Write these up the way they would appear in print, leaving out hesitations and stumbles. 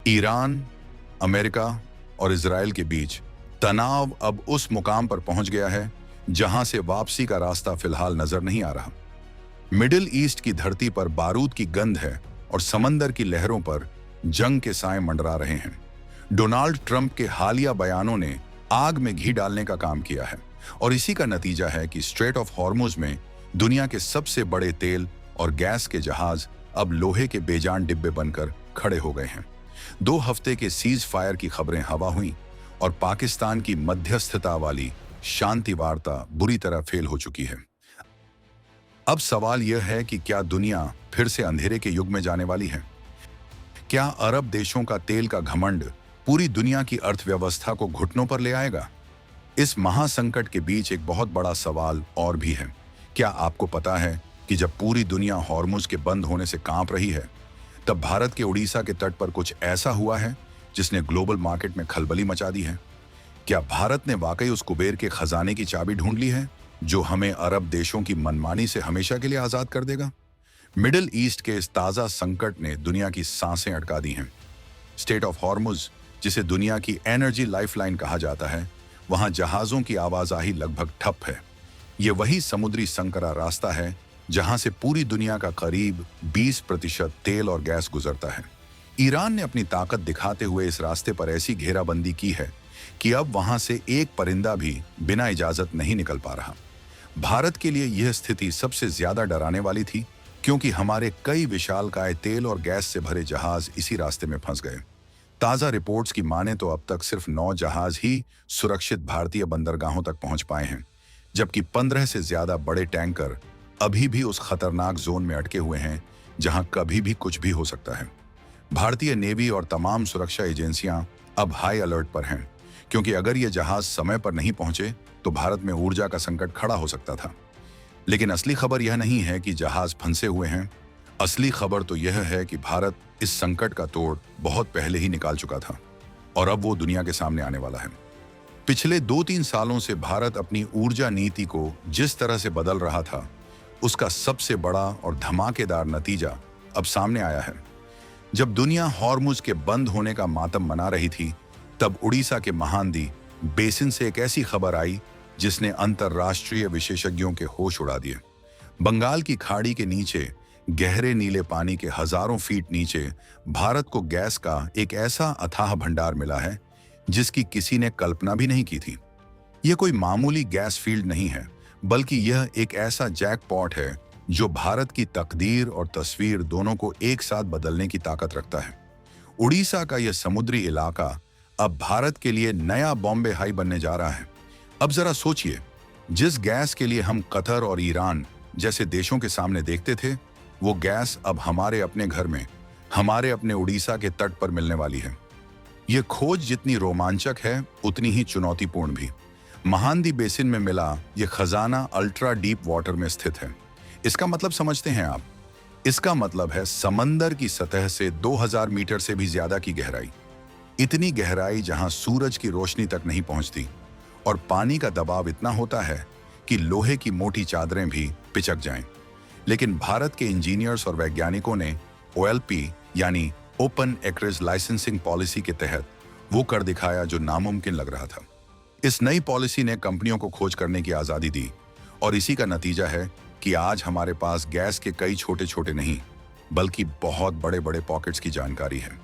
Iran, America और Israel के बीच तनाव अब उस मुकाम पर पहुंच गया है जहां से वापसी का रास्ता फिलहाल नजर नहीं आ रहा। मिडिल ईस्ट की धरती पर बारूद की गंध है और समंदर की लहरों पर जंग के साए मंडरा रहे हैं। डोनाल्ड ट्रंप के हालिया बयानों ने आग में घी डालने का काम किया है और इसी का नतीजा है कि स्ट्रेट ऑफ हॉर्मुज में दुनिया के सबसे बड़े तेल और गैस के जहाज अब लोहे के बेजान डिब्बे बनकर खड़े हो गए हैं। 2 हफ्ते के सीज फायर की खबरें हवा हुई और पाकिस्तान की मध्यस्थता वाली शांति वार्ता बुरी तरह फेल हो चुकी है। अब सवाल यह है कि क्या दुनिया फिर से अंधेरे के युग में जाने वाली है? क्या अरब देशों का तेल का घमंड पूरी दुनिया की अर्थव्यवस्था को घुटनों पर ले आएगा? इस महासंकट के बीच एक बहुत बड़ा सवाल और भी है। क्या आपको पता है कि जब पूरी दुनिया हॉर्मुज के बंद होने से कांप रही है, तब भारत के उड़ीसा के तट पर कुछ ऐसा हुआ है जिसने ग्लोबल मार्केट में खलबली मचा दी है? क्या भारत ने वाकई उस कुबेर के खजाने की चाबी ढूंढ ली है जो हमें अरब देशों की मनमानी से हमेशा के लिए आजाद कर देगा? मिडिल ईस्ट के इस ताजा संकट ने दुनिया की सांसें अटका दी हैं। स्टेट ऑफ हॉर्मुज, जिसे दुनिया की एनर्जी लाइफलाइन कहा जाता है, वहां जहाजों की आवाजाही लगभग ठप है। ये वही समुद्री संकरा रास्ता है जहां से पूरी दुनिया का करीब 20% तेल और गैस गुजरता है। ईरान ने अपनी ताकत दिखाते हुए इस रास्ते पर ऐसी घेराबंदी की है कि अब वहां से एक परिंदा भी बिना इजाजत नहीं निकल पा रहा। भारत के लिए यह स्थिति सबसे ज्यादा डराने वाली थी, क्योंकि हमारे कई विशालकाय तेल और गैस से भरे जहाज इसी रास्ते में फंस गए। ताजा रिपोर्ट्स की माने तो अब तक सिर्फ 9 जहाज ही सुरक्षित भारतीय बंदरगाहों तक पहुंच पाए हैं, जबकि 15 से ज्यादा बड़े टैंकर अभी भी उस खतरनाक जोन में अटके हुए हैं जहां कभी भी कुछ भी हो सकता है। भारतीय नेवी और तमाम सुरक्षा एजेंसियां अब हाई अलर्ट पर हैं, क्योंकि अगर ये जहाज समय पर नहीं पहुंचे तो भारत में ऊर्जा का संकट खड़ा हो सकता था। लेकिन असली खबर यह नहीं है कि जहाज फंसे हुए हैं। असली खबर तो यह है कि भारत इस संकट का तोड़ बहुत पहले ही निकाल चुका था और अब वो दुनिया के सामने आने वाला है। पिछले 2-3 सालों से भारत अपनी ऊर्जा नीति को जिस तरह से बदल रहा था, उसका सबसे बड़ा और धमाकेदार नतीजा अब सामने आया है। जब दुनिया हॉर्मुज के बंद होने का मातम मना रही थी, तब उड़ीसा के महानदी बेसिन से एक ऐसी खबर आई जिसने अंतर्राष्ट्रीय विशेषज्ञों के होश उड़ा दिए। बंगाल की खाड़ी के नीचे गहरे नीले पानी के हजारों फीट नीचे भारत को गैस का एक ऐसा अथाह भंडार मिला है जिसकी किसी ने कल्पना भी नहीं की थी। यह कोई मामूली गैस फील्ड नहीं है, बल्कि यह एक ऐसा जैकपॉट है जो भारत की तकदीर और तस्वीर दोनों को एक साथ बदलने की ताकत रखता है। उड़ीसा का यह समुद्री इलाका अब भारत के लिए नया बॉम्बे हाई बनने जा रहा है। अब जरा सोचिए, जिस गैस के लिए हम कतर और ईरान जैसे देशों के सामने देखते थे, वो गैस अब हमारे अपने घर में, हमारे अपने उड़ीसा के तट पर मिलने वाली है। यह खोज जितनी रोमांचक है, उतनी ही चुनौतीपूर्ण भी। महानदी बेसिन में मिला यह खजाना अल्ट्रा डीप वाटर में स्थित है। इसका मतलब समझते हैं आप? इसका मतलब है समंदर की सतह से 2000 मीटर से भी ज्यादा की गहराई। इतनी गहराई जहां सूरज की रोशनी तक नहीं पहुंचती और पानी का दबाव इतना होता है कि लोहे की मोटी चादरें भी पिचक जाएं। लेकिन भारत के इंजीनियर्स और वैज्ञानिकों ने OLP यानी ओपन एक्रेज लाइसेंसिंग पॉलिसी के तहत वो कर दिखाया जो नामुमकिन लग रहा था। इस नई पॉलिसी ने कंपनियों को खोज करने की आजादी दी और इसी का नतीजा है कि आज हमारे पास गैस के कई छोटे छोटे नहीं, बल्कि बहुत बड़े बड़े पॉकेट्स की जानकारी है।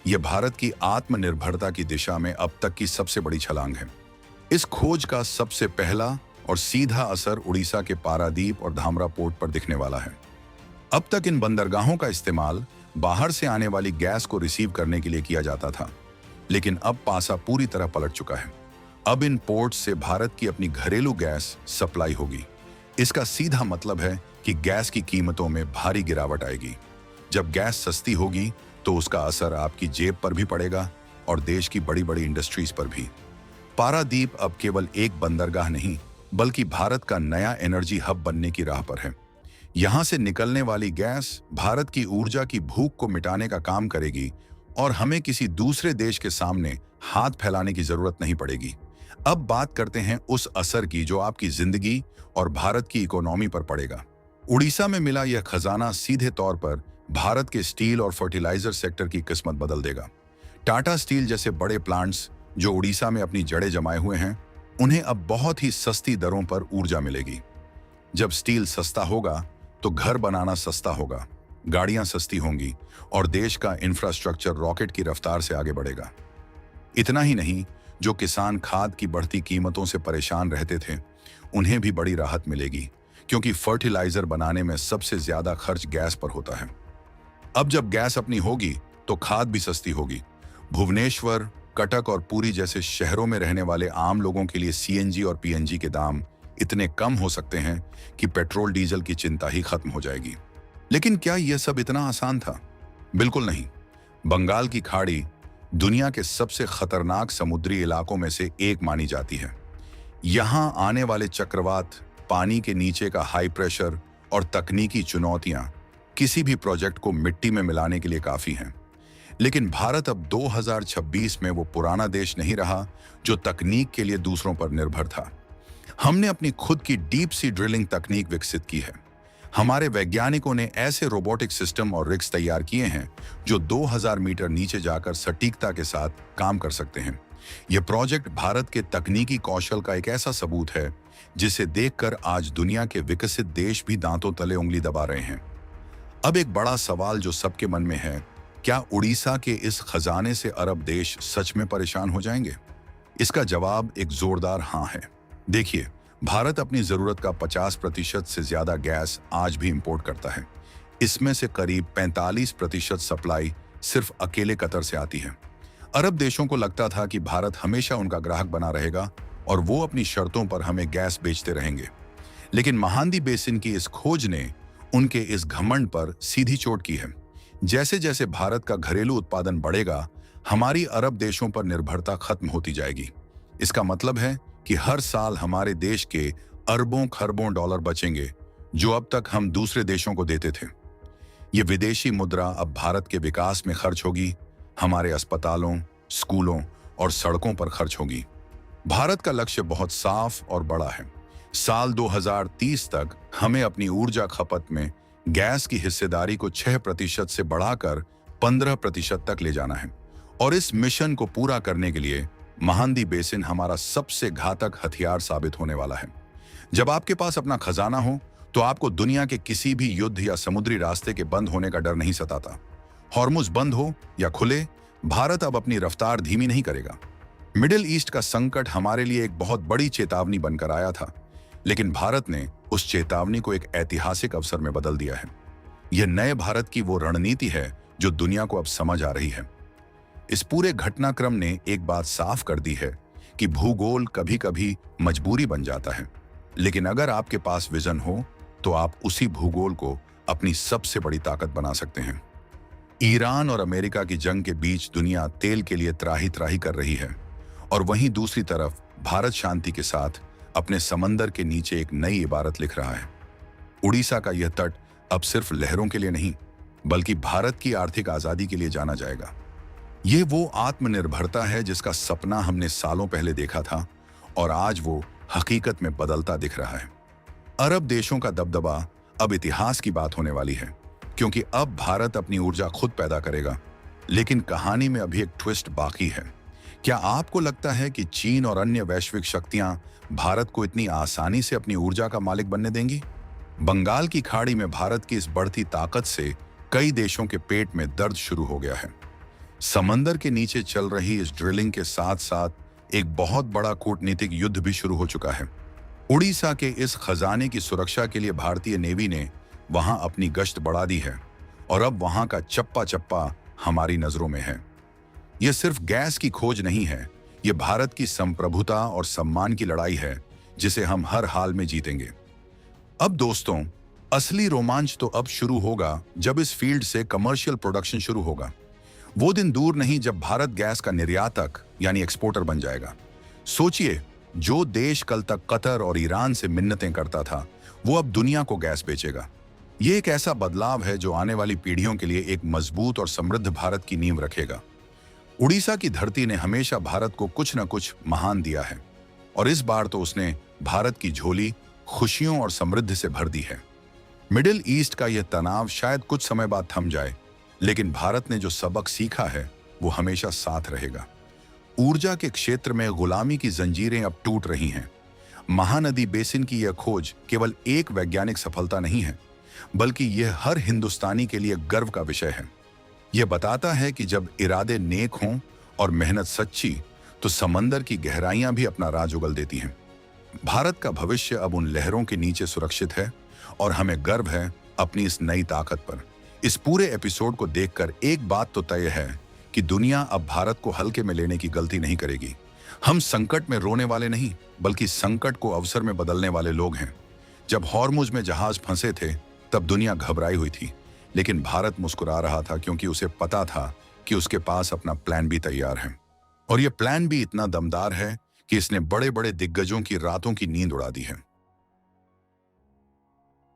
यह भारत की आत्मनिर्भरता की दिशा में अब तक की सबसे बड़ी छलांग है। इस खोज का सबसे पहला और सीधा असर उड़ीसा के पारादीप और धामरा पोर्ट पर दिखने वाला है। अब तक इन बंदरगाहों का इस्तेमाल बाहर से आने वाली गैस को रिसीव करने के लिए किया जाता था, लेकिन अब पासा पूरी तरह पलट चुका है। अब इन पोर्ट से भारत की अपनी घरेलू गैस सप्लाई होगी। इसका सीधा मतलब है कि गैस की कीमतों में भारी गिरावट आएगी। जब गैस सस्ती होगी तो उसका असर आपकी जेब पर भी पड़ेगा और देश की बड़ी बड़ी इंडस्ट्रीज पर भी। पारादीप अब केवल एक बंदरगाह नहीं, बल्कि भारत का नया एनर्जी हब बनने की राह पर है। यहां से निकलने वाली गैस भारत की ऊर्जा की भूख को मिटाने का काम करेगी और हमें किसी दूसरे देश के सामने हाथ फैलाने की जरूरत नहीं पड़ेगी। अब बात करते हैं उस असर की जो आपकी जिंदगी और भारत की इकोनॉमी पर पड़ेगा। उड़ीसा में मिला यह खजाना सीधे तौर पर भारत के स्टील और फर्टिलाइजर सेक्टर की किस्मत बदल देगा। टाटा स्टील जैसे बड़े प्लांट्स जो उड़ीसा में अपनी जड़ें जमाए हुए हैं, उन्हें अब बहुत ही सस्ती दरों पर ऊर्जा मिलेगी। जब स्टील सस्ता होगा तो घर बनाना सस्ता होगा, गाड़ियां सस्ती होंगी और देश का इंफ्रास्ट्रक्चर रॉकेट की रफ्तार से आगे बढ़ेगा। इतना ही नहीं, जो किसान खाद की बढ़ती कीमतों से परेशान रहते थे, उन्हें भी बड़ी राहत मिलेगी, क्योंकि फर्टिलाइजर बनाने में सबसे ज्यादा खर्च गैस पर होता है। अब जब गैस अपनी होगी तो खाद भी सस्ती होगी। भुवनेश्वर, कटक और पुरी जैसे शहरों में रहने वाले आम लोगों के लिए सीएनजी और पीएनजी के दाम इतने कम हो सकते हैं कि पेट्रोल डीजल की चिंता ही खत्म हो जाएगी। लेकिन क्या यह सब इतना आसान था? बिल्कुल नहीं। बंगाल की खाड़ी दुनिया के सबसे खतरनाक समुद्री इलाकों में से एक मानी जाती है। यहां आने वाले चक्रवात, पानी के नीचे का हाई प्रेशर और तकनीकी चुनौतियां किसी भी प्रोजेक्ट को मिट्टी में मिलाने के लिए काफी हैं। लेकिन भारत अब 2026 में वो पुराना देश नहीं रहा जो तकनीक के लिए दूसरों पर निर्भर था। हमने अपनी खुद की डीप सी ड्रिलिंग तकनीक विकसित की है। हमारे वैज्ञानिकों ने ऐसे रोबोटिक सिस्टम और रिग्स तैयार किए हैं जो 2000 मीटर नीचे जाकर सटीकता के साथ काम कर सकते हैं। यह प्रोजेक्ट भारत के तकनीकी कौशल का एक ऐसा सबूत है जिसे देखकर आज दुनिया के विकसित देश भी दांतों तले उंगली दबा रहे हैं। अब एक बड़ा सवाल जो सबके मन में है, क्या उड़ीसा के इस खजाने से अरब देश सच में परेशान हो जाएंगे? इसका जवाब एक जोरदार हाँ है। देखिए, भारत अपनी जरूरत का 50% से ज्यादा गैस आज भी इंपोर्ट करता है। इसमें से करीब 45% सप्लाई सिर्फ अकेले कतर से आती है। अरब देशों को लगता था कि भारत हमेशा उनका ग्राहक बना रहेगा और वो अपनी शर्तों पर हमें गैस बेचते रहेंगे। लेकिन महानदी बेसिन की इस खोज ने उनके इस घमंड पर सीधी चोट की है। जैसे जैसे भारत का घरेलू उत्पादन बढ़ेगा, हमारी अरब देशों पर निर्भरता खत्म होती जाएगी। इसका मतलब है कि हर साल हमारे देश के अरबों खरबों डॉलर बचेंगे जो अब तक हम दूसरे देशों को देते थे। ये विदेशी मुद्रा अब भारत के विकास में खर्च होगी, हमारे अस्पतालों, स्कूलों और सड़कों पर खर्च होगी। भारत का लक्ष्य बहुत साफ और बड़ा है। साल 2030 तक हमें अपनी ऊर्जा खपत में गैस की हिस्सेदारी को 6% से बढ़ाकर 15% तक ले जाना है। और इस मिशन को पूरा करने के लिए महानदी बेसिन हमारा सबसे घातक हथियार साबित होने वाला है। जब आपके पास अपना खजाना हो तो आपको दुनिया के किसी भी युद्ध या समुद्री रास्ते के बंद होने का डर नहीं सताता। हॉर्मुज बंद हो या खुले, भारत अब अपनी रफ्तार धीमी नहीं करेगा। मिडिल ईस्ट का संकट हमारे लिए एक बहुत बड़ी चेतावनी बनकर आया था, लेकिन भारत ने उस चेतावनी को एक ऐतिहासिक अवसर में बदल दिया है। यह नए भारत की वो रणनीति है जो दुनिया को अब समझ आ रही है। इस पूरे घटनाक्रम ने एक बात साफ कर दी है कि भूगोल कभी कभी मजबूरी बन जाता है, लेकिन अगर आपके पास विजन हो तो आप उसी भूगोल को अपनी सबसे बड़ी ताकत बना सकते हैं। ईरान और अमेरिका की जंग के बीच दुनिया तेल के लिए त्राही त्राही कर रही है, और वहीं दूसरी तरफ भारत शांति के साथ अपने समंदर के नीचे एक नई इबारत लिख रहा है। उड़ीसा का यह तट अब सिर्फ लहरों के लिए नहीं, बल्कि भारत की आर्थिक आजादी के लिए जाना जाएगा। यह वो आत्मनिर्भरता है जिसका सपना हमने सालों पहले देखा था और आज वो हकीकत में बदलता दिख रहा है। अरब देशों का दबदबा अब इतिहास की बात होने वाली है, क्योंकि अब भारत अपनी ऊर्जा खुद पैदा करेगा। लेकिन कहानी में अभी एक ट्विस्ट बाकी है। क्या आपको लगता है कि चीन और अन्य वैश्विक शक्तियां भारत को इतनी आसानी से अपनी ऊर्जा का मालिक बनने देंगी? बंगाल की खाड़ी में भारत की इस बढ़ती ताकत से कई देशों के पेट में दर्द शुरू हो गया है। समंदर के नीचे चल रही इस ड्रिलिंग के साथ साथ एक बहुत बड़ा कूटनीतिक युद्ध भी शुरू हो चुका है। उड़ीसा के इस खजाने की सुरक्षा के लिए भारतीय नेवी ने वहां अपनी गश्त बढ़ा दी है और अब वहां का चप्पा चप्पा हमारी नजरों में है। यह सिर्फ गैस की खोज नहीं है, यह भारत की संप्रभुता और सम्मान की लड़ाई है जिसे हम हर हाल में जीतेंगे। अब दोस्तों, असली रोमांच तो अब शुरू होगा जब इस फील्ड से कमर्शियल प्रोडक्शन शुरू होगा। वो दिन दूर नहीं जब भारत गैस का निर्यातक यानी एक्सपोर्टर बन जाएगा। सोचिए, जो देश कल तक कतर और ईरान से मिन्नतें करता था, वो अब दुनिया को गैस बेचेगा। ये एक ऐसा बदलाव है जो आने वाली पीढ़ियों के लिए एक मजबूत और समृद्ध भारत की नींव रखेगा। उड़ीसा की धरती ने हमेशा भारत को कुछ न कुछ महान दिया है, और इस बार तो उसने भारत की झोली खुशियों और समृद्धि से भर दी है। मिडिल ईस्ट का यह तनाव शायद कुछ समय बाद थम जाए, लेकिन भारत ने जो सबक सीखा है वो हमेशा साथ रहेगा। ऊर्जा के क्षेत्र में गुलामी की जंजीरें अब टूट रही हैं। महानदी बेसिन की यह खोज केवल एक वैज्ञानिक सफलता नहीं है, बल्कि यह हर हिंदुस्तानी के लिए गर्व का विषय है। यह बताता है कि जब इरादे नेक हों और मेहनत सच्ची, तो समंदर की गहराइयां भी अपना राज उगल देती हैं। भारत का भविष्य अब उन लहरों के नीचे सुरक्षित है और हमें गर्व है अपनी इस नई ताकत पर। इस पूरे एपिसोड को देखकर एक बात तो तय है कि दुनिया अब भारत को हल्के में लेने की गलती नहीं करेगी। हम संकट में रोने वाले नहीं, बल्कि संकट को अवसर में बदलने वाले लोग हैं। जब हॉर्मुज में जहाज फंसे थे, तब दुनिया घबराई हुई थी, लेकिन भारत मुस्कुरा रहा था, क्योंकि उसे पता था कि उसके पास अपना प्लान भी तैयार है। और यह प्लान भी इतना दमदार है कि इसने बड़े बड़े दिग्गजों की रातों की नींद उड़ा दी है।